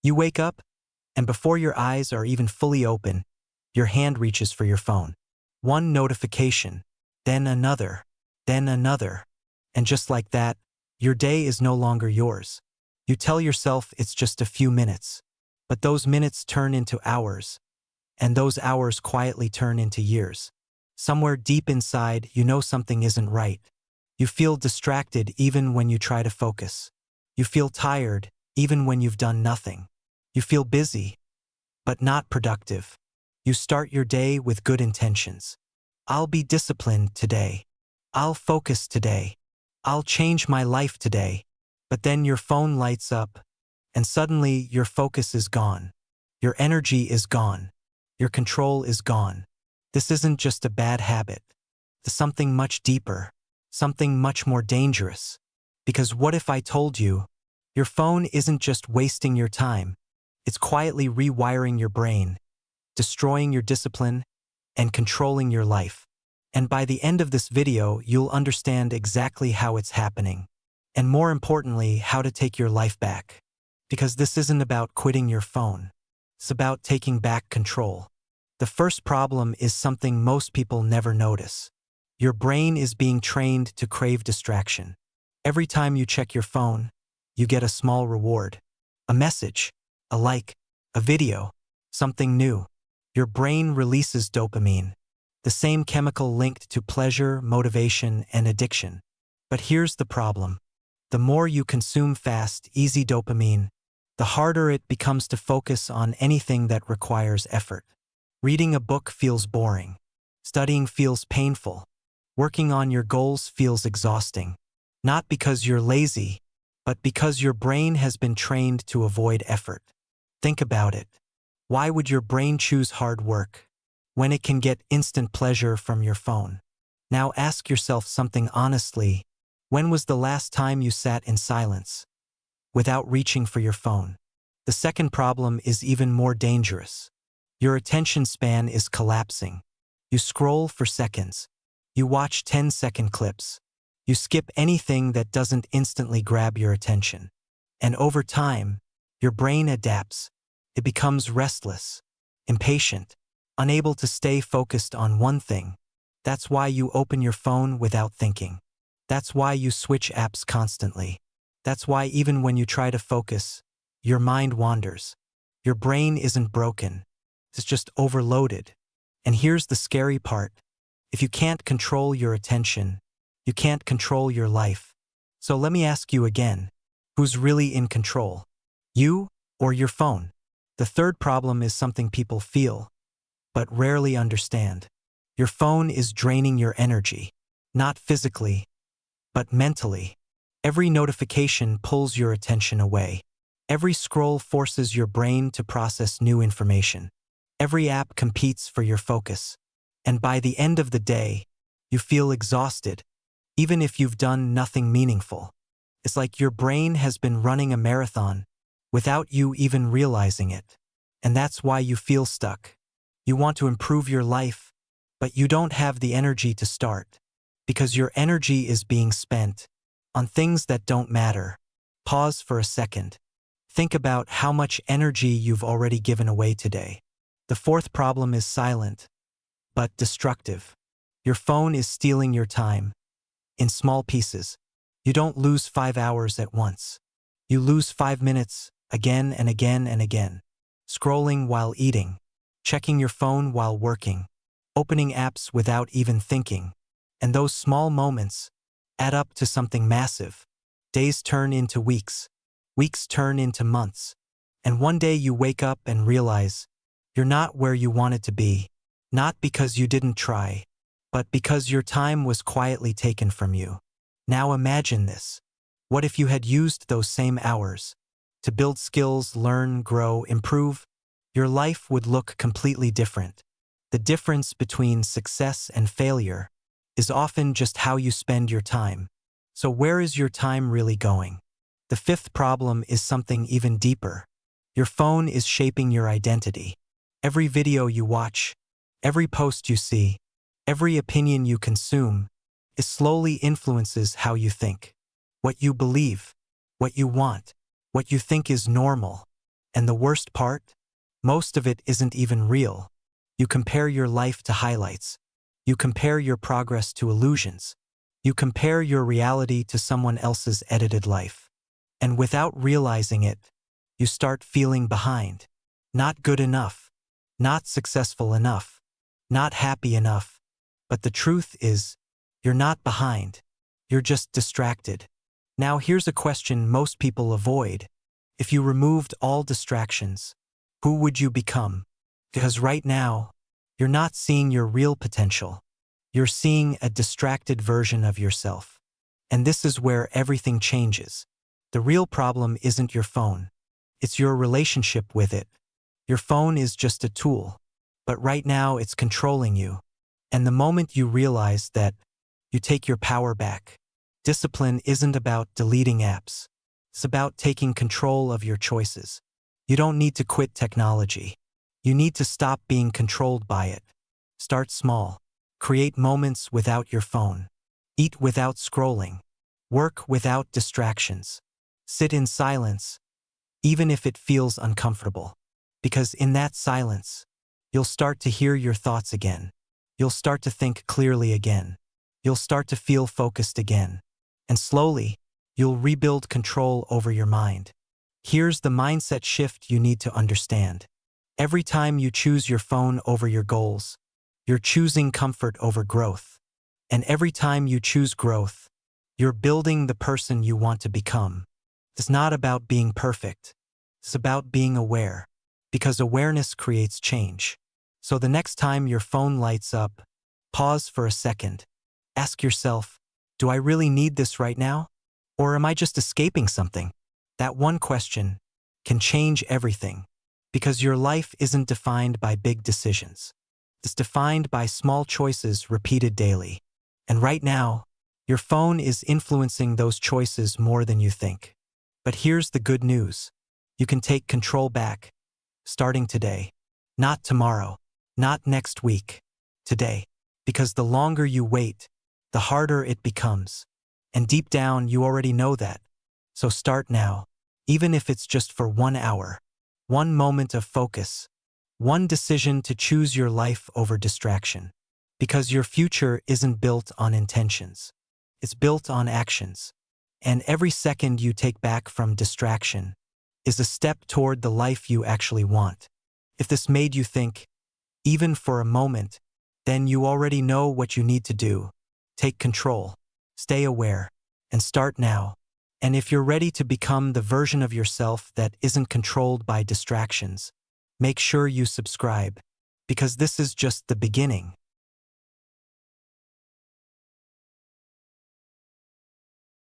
You wake up, and before your eyes are even fully open, your hand reaches for your phone. One notification, then another, and just like that, your day is no longer yours. You tell yourself it's just a few minutes, but those minutes turn into hours, and those hours quietly turn into years. Somewhere deep inside, you know something isn't right. You feel distracted even when you try to focus. You feel tired even when you've done nothing. You feel busy, but not productive. You start your day with good intentions. I'll be disciplined today. I'll focus today. I'll change my life today. But then your phone lights up, and suddenly your focus is gone. Your energy is gone. Your control is gone. This isn't just a bad habit. It's something much deeper, something much more dangerous. Because what if I told you, your phone isn't just wasting your time, it's quietly rewiring your brain, destroying your discipline, and controlling your life. And by the end of this video, you'll understand exactly how it's happening. And more importantly, how to take your life back. Because this isn't about quitting your phone. It's about taking back control. The first problem is something most people never notice. Your brain is being trained to crave distraction. Every time you check your phone, you get a small reward. A message, a like, a video, something new. Your brain releases dopamine, the same chemical linked to pleasure, motivation, and addiction. But here's the problem. The more you consume fast, easy dopamine, the harder it becomes to focus on anything that requires effort. Reading a book feels boring. Studying feels painful. Working on your goals feels exhausting. Not because you're lazy, but because your brain has been trained to avoid effort. Think about it. Why would your brain choose hard work when it can get instant pleasure from your phone? Now ask yourself something honestly. When was the last time you sat in silence, without reaching for your phone? The second problem is even more dangerous. Your attention span is collapsing. You scroll for seconds. You watch 10-second clips. You skip anything that doesn't instantly grab your attention. And over time, your brain adapts. It becomes restless, impatient, unable to stay focused on one thing. That's why you open your phone without thinking. That's why you switch apps constantly. That's why even when you try to focus, your mind wanders. Your brain isn't broken. It's just overloaded. And here's the scary part. If you can't control your attention, you can't control your life. So let me ask you again, who's really in control? You or your phone? The third problem is something people feel, but rarely understand. Your phone is draining your energy, not physically, but mentally. Every notification pulls your attention away. Every scroll forces your brain to process new information. Every app competes for your focus. And by the end of the day, you feel exhausted, even if you've done nothing meaningful. It's like your brain has been running a marathon without you even realizing it. And that's why you feel stuck. You want to improve your life, but you don't have the energy to start. Because your energy is being spent on things that don't matter. Pause for a second. Think about how much energy you've already given away today. The fourth problem is silent, but destructive. Your phone is stealing your time in small pieces. You don't lose 5 hours at once. You lose 5 minutes again and again and again. Scrolling while eating, checking your phone while working, opening apps without even thinking. And those small moments add up to something massive. Days turn into weeks. Weeks turn into months. And one day you wake up and realize you're not where you wanted to be. Not because you didn't try, but because your time was quietly taken from you. Now imagine this. What if you had used those same hours to build skills, learn, grow, improve? Your life would look completely different. The difference between success and failure is often just how you spend your time. So where is your time really going? The fifth problem is something even deeper. Your phone is shaping your identity. Every video you watch, every post you see, every opinion you consume, it slowly influences how you think, what you believe, what you want, what you think is normal. And the worst part? Most of it isn't even real. You compare your life to highlights. You compare your progress to illusions. You compare your reality to someone else's edited life. And without realizing it, you start feeling behind. Not good enough. Not successful enough. Not happy enough. But the truth is, you're not behind. You're just distracted. Now here's a question most people avoid. If you removed all distractions, who would you become? Because right now, you're not seeing your real potential. You're seeing a distracted version of yourself. And this is where everything changes. The real problem isn't your phone. It's your relationship with it. Your phone is just a tool. But right now it's controlling you. And the moment you realize that, you take your power back. Discipline isn't about deleting apps. It's about taking control of your choices. You don't need to quit technology. You need to stop being controlled by it. Start small. Create moments without your phone. Eat without scrolling. Work without distractions. Sit in silence, even if it feels uncomfortable. Because in that silence, you'll start to hear your thoughts again. You'll start to think clearly again. You'll start to feel focused again. And slowly, you'll rebuild control over your mind. Here's the mindset shift you need to understand. Every time you choose your phone over your goals, you're choosing comfort over growth. And every time you choose growth, you're building the person you want to become. It's not about being perfect. It's about being aware. Because awareness creates change. So the next time your phone lights up, pause for a second. Ask yourself, do I really need this right now? Or am I just escaping something? That one question can change everything. Because your life isn't defined by big decisions. It's defined by small choices repeated daily. And right now, your phone is influencing those choices more than you think. But here's the good news. You can take control back, starting today. Not tomorrow, not next week, today. Because the longer you wait, the harder it becomes. And deep down, you already know that. So start now, even if it's just for 1 hour. One moment of focus. One decision to choose your life over distraction. Because your future isn't built on intentions. It's built on actions. And every second you take back from distraction is a step toward the life you actually want. If this made you think, even for a moment, then you already know what you need to do. Take control, stay aware, and start now. And if you're ready to become the version of yourself that isn't controlled by distractions, make sure you subscribe, because this is just the beginning.